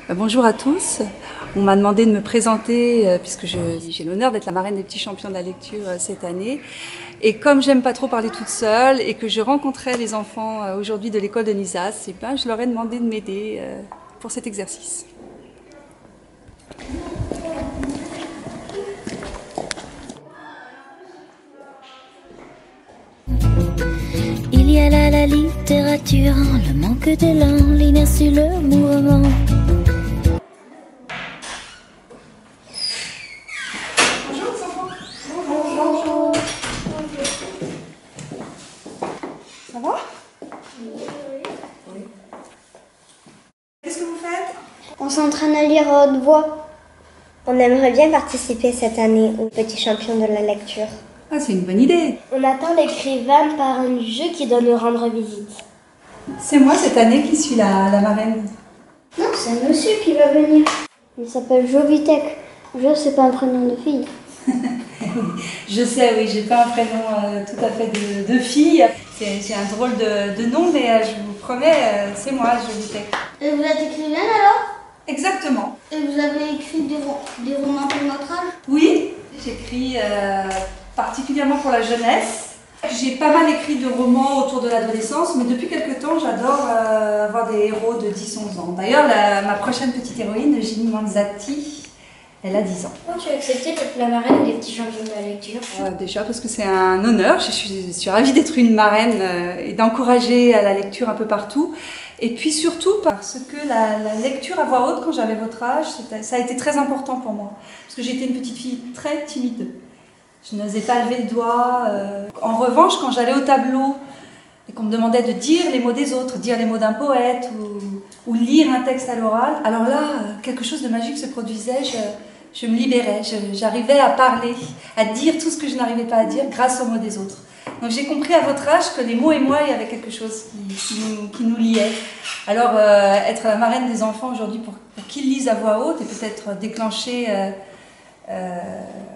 Bonjour à tous. On m'a demandé de me présenter puisque j'ai l'honneur d'être la marraine des petits champions de la lecture cette année. Et comme j'aime pas trop parler toute seule et que je rencontrais les enfants aujourd'hui de l'école de Nizas, eh ben, je leur ai demandé de m'aider pour cet exercice. Il y a là la littérature, le manque d'élan, l'inertie, le mouvement. Bonjour les enfants. Bonjour. Ça va? Oui. Qu'est-ce que vous faites? On s'entraîne à lire à haute voix. On aimerait bien participer cette année aux petits champions de la lecture. Ah, c'est une bonne idée. On attend l'écrivain par un jeu qui doit nous rendre visite. C'est moi cette année qui suis la marraine. Non, c'est un monsieur qui va venir. Il s'appelle Jovitek. Jo, c'est pas un prénom de fille. Je sais, oui, j'ai pas un prénom tout à fait de fille. C'est un drôle de nom, mais je vous promets, c'est moi, Jovitek. Et vous êtes écrivaine alors? Exactement. Et vous avez écrit des romans pour notre âge? Oui, j'écris particulièrement pour la jeunesse. J'ai pas mal écrit de romans autour de l'adolescence, mais depuis quelque temps, j'adore avoir des héros de 10-11 ans. D'ailleurs, ma prochaine petite héroïne, Ginny Manzati, elle a 10 ans. Pourquoi tu as accepté d'être la marraine des petits champions de la lecture? Déjà parce que c'est un honneur, je suis ravie d'être une marraine et d'encourager à la lecture un peu partout. Et puis surtout parce que la lecture à voix haute, quand j'avais votre âge, ça a été très important pour moi. Parce que j'étais une petite fille très timide. Je n'osais pas lever le doigt. En revanche, quand j'allais au tableau et qu'on me demandait de dire les mots des autres, dire les mots d'un poète ou lire un texte à l'oral, alors là, quelque chose de magique se produisait. Je me libérais, j'arrivais à parler, à dire tout ce que je n'arrivais pas à dire grâce aux mots des autres. Donc j'ai compris à votre âge que les mots et moi, il y avait quelque chose qui nous liait. Alors être la marraine des enfants aujourd'hui pour qu'ils lisent à voix haute et peut-être déclencher,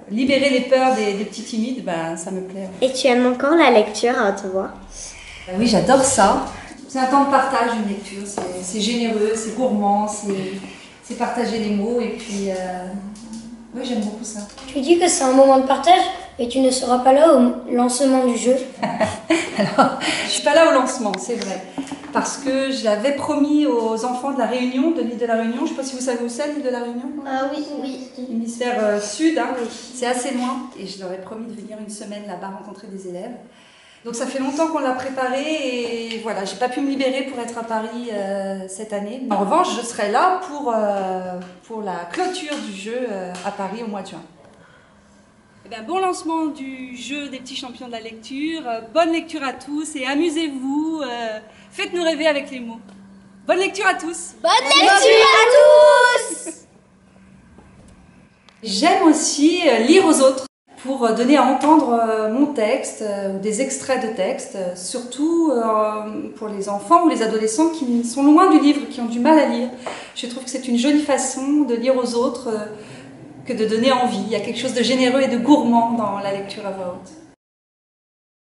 libérer les peurs des petits timides, ben, ça me plaît. Et tu aimes encore la lecture à haute voix? Oui, j'adore ça. C'est un temps de partage, une lecture. C'est généreux, c'est gourmand, c'est partager les mots et puis... oui, j'aime beaucoup ça. Tu dis que c'est un moment de partage et tu ne seras pas là au lancement du jeu. Alors, je suis pas là au lancement, c'est vrai. Parce que j'avais promis aux enfants de la Réunion, de l'île de la Réunion, je ne sais pas si vous savez où c'est l'île de la Réunion. Ah oui, oui. Hémisphère sud, hein. C'est assez loin. Et je leur ai promis de venir une semaine là-bas rencontrer des élèves. Donc ça fait longtemps qu'on l'a préparé et voilà, j'ai pas pu me libérer pour être à Paris cette année. En revanche, je serai là pour la clôture du jeu à Paris au mois de juin. Eh bien, bon lancement du jeu des petits champions de la lecture. Bonne lecture à tous et amusez-vous. Faites-nous rêver avec les mots. Bonne lecture à tous. Bonne lecture à tous! J'aime aussi lire aux autres pour donner à entendre mon texte ou des extraits de texte, surtout pour les enfants ou les adolescents qui sont loin du livre, qui ont du mal à lire. Je trouve que c'est une jolie façon de lire aux autres que de donner envie. Il y a quelque chose de généreux et de gourmand dans la lecture à voix haute.